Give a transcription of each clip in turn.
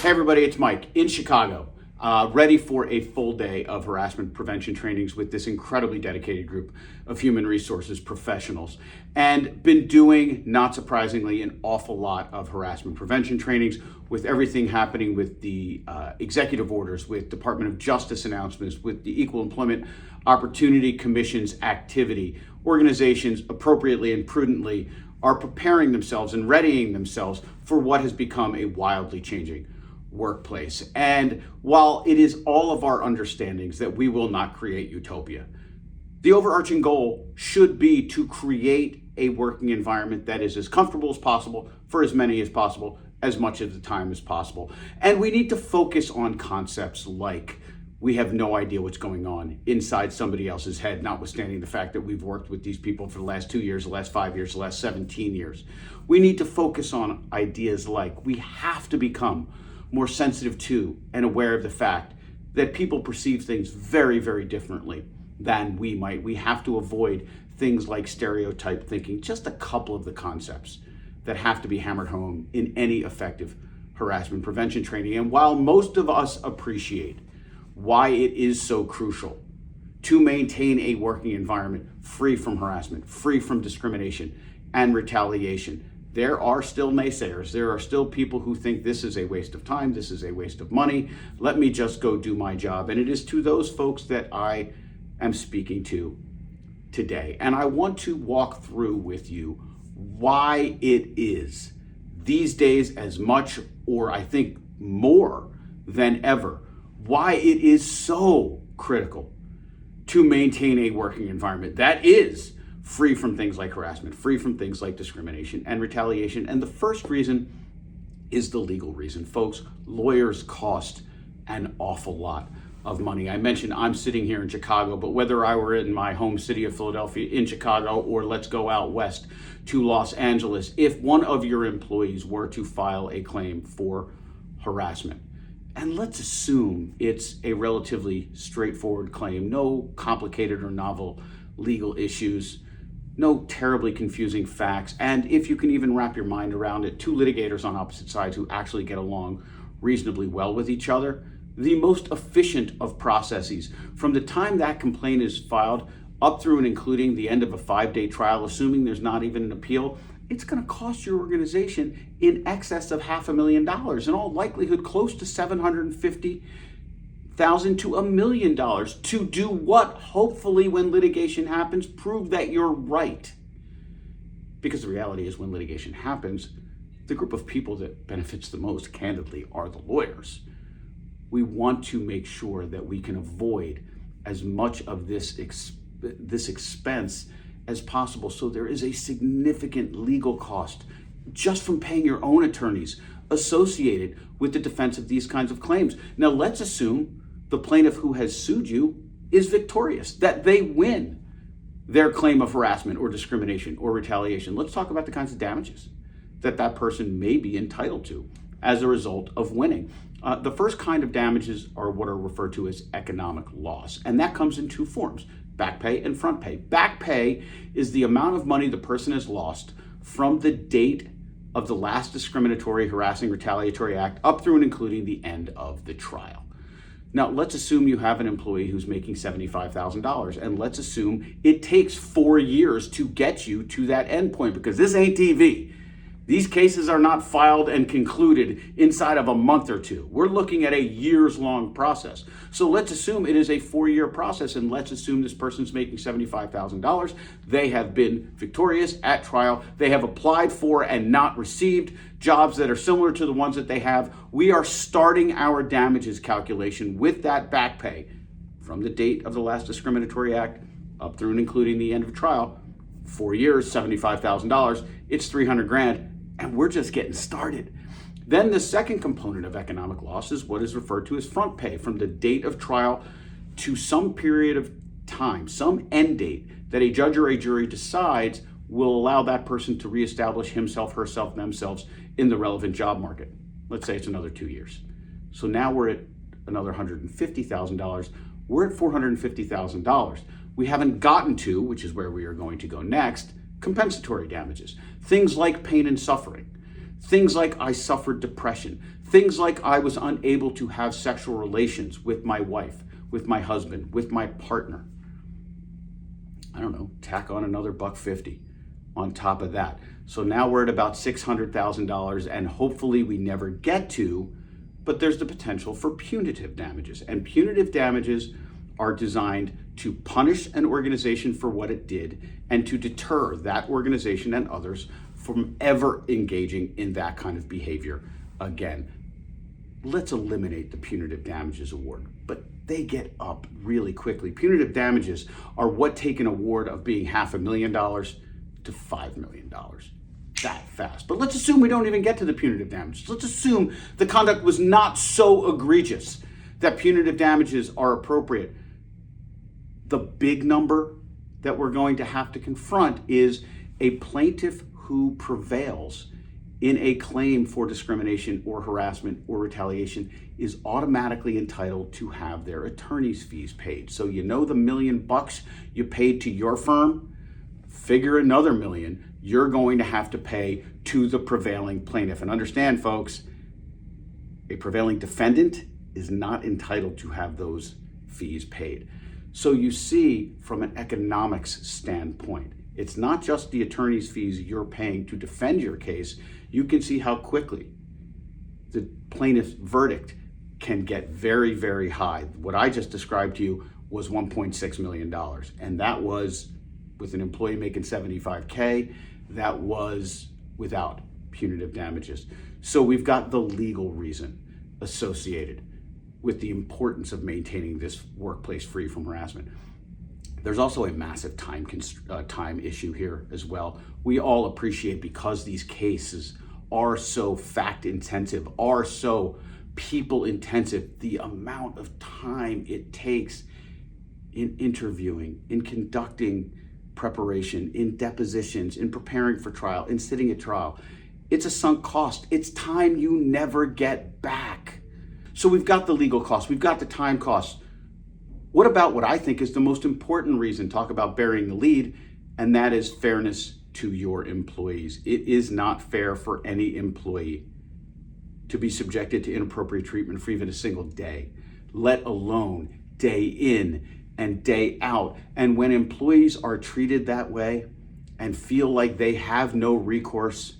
Hey everybody, it's Mike in Chicago, ready for a full day of harassment prevention trainings with this incredibly dedicated group of human resources professionals, and been doing, not surprisingly, an awful lot of harassment prevention trainings with everything happening with the executive orders, with Department of Justice announcements, with the Equal Employment Opportunity Commission's activity. Organizations appropriately and prudently are preparing themselves and readying themselves for what has become a wildly changing workplace. And while it is all of our understandings that we will not create utopia, the overarching goal should be to create a working environment that is as comfortable as possible for as many as possible, as much of the time as possible. And we need to focus on concepts like we have no idea what's going on inside somebody else's head, notwithstanding the fact that we've worked with these people for the last 2 years, the last 5 years, the last 17 years. We need to focus on ideas like we have to become more sensitive to and aware of the fact that people perceive things very, very differently than we might. We have to avoid things like stereotype thinking, just a couple of the concepts that have to be hammered home in any effective harassment prevention training. And while most of us appreciate why it is so crucial to maintain a working environment free from harassment, free from discrimination and retaliation, there are still naysayers. There are still people who think this is a waste of time, this is a waste of money, let me just go do my job. And it is to those folks that I am speaking to today. And I want to walk through with you why it is these days, as much, or I think more than ever, why it is so critical to maintain a working environment that is free from things like harassment, free from things like discrimination and retaliation. And the first reason is the legal reason. Folks, lawyers cost an awful lot of money. I mentioned I'm sitting here in Chicago, but whether I were in my home city of Philadelphia, in Chicago, or let's go out west to Los Angeles, if one of your employees were to file a claim for harassment, and let's assume it's a relatively straightforward claim, no complicated or novel legal issues, no terribly confusing facts, and if you can even wrap your mind around it, two litigators on opposite sides who actually get along reasonably well with each other, the most efficient of processes, from the time that complaint is filed up through and including the end of a 5-day trial, assuming there's not even an appeal, it's going to cost your organization in excess of $500,000, in all likelihood close to $750,000 to $1 million to do what? Hopefully, when litigation happens, prove that you're right. Because the reality is, when litigation happens, the group of people that benefits the most, candidly, are the lawyers. We want to make sure that we can avoid as much of this expense as possible. So there is a significant legal cost just from paying your own attorneys associated with the defense of these kinds of claims. Now, let's assume the plaintiff who has sued you is victorious, that they win their claim of harassment or discrimination or retaliation. Let's talk about the kinds of damages that that person may be entitled to as a result of winning. The first kind of damages are what are referred to as economic loss, and that comes in two forms: back pay and front pay. Back pay is the amount of money the person has lost from the date of the last discriminatory, harassing, retaliatory act up through and including the end of the trial. Now, let's assume you have an employee who's making $75,000, and let's assume it takes 4 years to get you to that end point, because this ain't TV. These cases are not filed and concluded inside of a month or two. We're looking at a years-long process. So let's assume it is a 4-year process, and let's assume this person's making $75,000. They have been victorious at trial. They have applied for and not received jobs that are similar to the ones that they have. We are starting our damages calculation with that back pay from the date of the last discriminatory act up through and including the end of trial. 4 years, $75,000. It's $300,000. And we're just getting started. Then the second component of economic loss is what is referred to as front pay, from the date of trial to some period of time, some end date that a judge or a jury decides will allow that person to reestablish himself, herself, themselves in the relevant job market. Let's say it's another 2 years. So now we're at another $150,000. We're at $450,000. We haven't gotten to, which is where we are going to go next, compensatory damages. Things like pain and suffering. Things like I suffered depression. Things like I was unable to have sexual relations with my wife, with my husband, with my partner. I don't know, tack on another $150 on top of that. So now we're at about $600,000, and hopefully we never get to, but there's the potential for punitive damages. And punitive damages are designed to punish an organization for what it did and to deter that organization and others from ever engaging in that kind of behavior again. Let's eliminate the punitive damages award, but they get up really quickly. Punitive damages are what take an award of being $500,000 to $5 million that fast. But let's assume we don't even get to the punitive damages. Let's assume the conduct was not so egregious that punitive damages are appropriate. The big number that we're going to have to confront is a plaintiff who prevails in a claim for discrimination or harassment or retaliation is automatically entitled to have their attorney's fees paid. So you know the $1 million you paid to your firm, figure another $1 million you're going to have to pay to the prevailing plaintiff. And understand, folks, a prevailing defendant is not entitled to have those fees paid. So you see, from an economics standpoint, it's not just the attorney's fees you're paying to defend your case. You can see how quickly the plaintiff's verdict can get very, very high. What I just described to you was $1.6 million. And that was with an employee making $75K. That was without punitive damages. So we've got the legal reason associated with the importance of maintaining this workplace free from harassment. There's also a massive time issue here as well. We all appreciate, because these cases are so fact intensive, are so people intensive, the amount of time it takes in interviewing, in conducting preparation, in depositions, in preparing for trial, in sitting at trial. It's a sunk cost. It's time you never get back. So we've got the legal costs, we've got the time costs. What about what I think is the most important reason, talk about burying the lead, and that is fairness to your employees. It is not fair for any employee to be subjected to inappropriate treatment for even a single day, let alone day in and day out. And when employees are treated that way and feel like they have no recourse,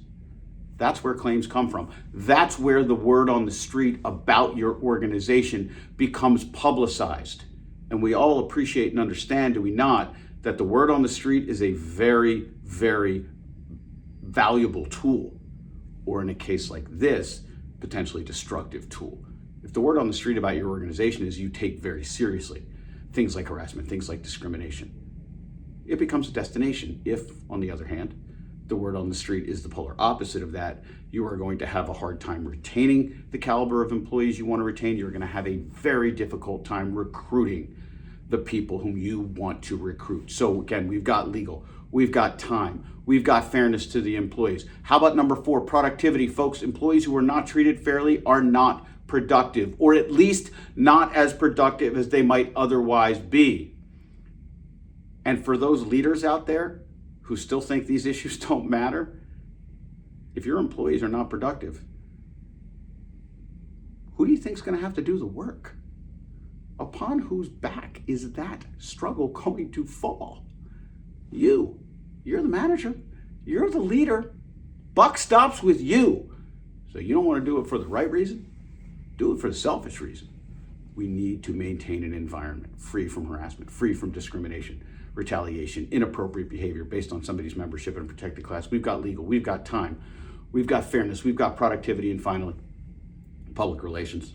that's where claims come from. That's where the word on the street about your organization becomes publicized. And we all appreciate and understand, do we not, that the word on the street is a very, very valuable tool, or in a case like this, potentially destructive tool. If the word on the street about your organization is you take very seriously things like harassment, things like discrimination, it becomes a destination. If, on the other hand, the word on the street is the polar opposite of that, you are going to have a hard time retaining the caliber of employees you want to retain. You're going to have a very difficult time recruiting the people whom you want to recruit. So again, we've got legal, we've got time, we've got fairness to the employees. How about number 4, productivity, folks? Employees who are not treated fairly are not productive, or at least not as productive as they might otherwise be. And for those leaders out there who still think these issues don't matter, if your employees are not productive, who do you think is going to have to do the work? Upon whose back is that struggle going to fall? You. You're the manager. You're the leader. Buck stops with you. So you don't want to do it for the right reason? Do it for the selfish reason. We need to maintain an environment free from harassment, free from discrimination, retaliation, inappropriate behavior based on somebody's membership in a protected class. We've got legal, we've got time, we've got fairness, we've got productivity, and finally, public relations.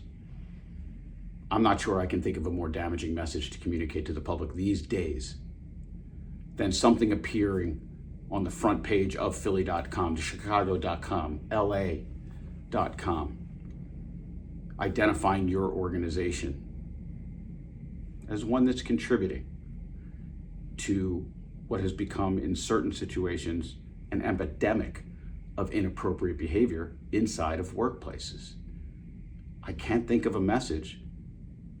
I'm not sure I can think of a more damaging message to communicate to the public these days than something appearing on the front page of Philly.com, Chicago.com, LA.com, identifying your organization as one that's contributing to what has become, in certain situations, an epidemic of inappropriate behavior inside of workplaces. I can't think of a message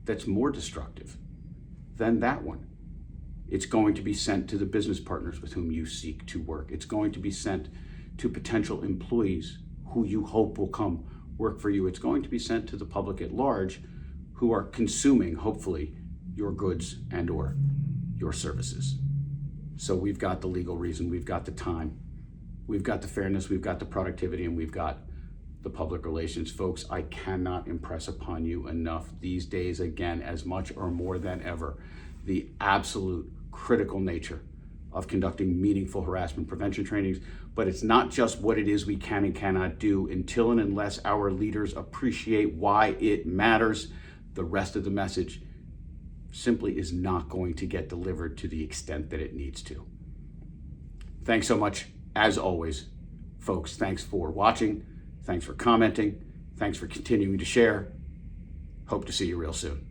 that's more destructive than that one. It's going to be sent to the business partners with whom you seek to work. It's going to be sent to potential employees who you hope will come work for you. It's going to be sent to the public at large who are consuming, hopefully, your goods and or your services. So we've got the legal reason, we've got the time, we've got the fairness, we've got the productivity, and we've got the public relations. Folks, I cannot impress upon you enough these days, again, as much or more than ever, the absolute critical nature of conducting meaningful harassment prevention trainings. But it's not just what it is we can and cannot do. Until and unless our leaders appreciate why it matters, the rest of the message simply is not going to get delivered to the extent that it needs to. Thanks so much, as always, folks. Thanks for watching. Thanks for commenting. Thanks for continuing to share. Hope to see you real soon.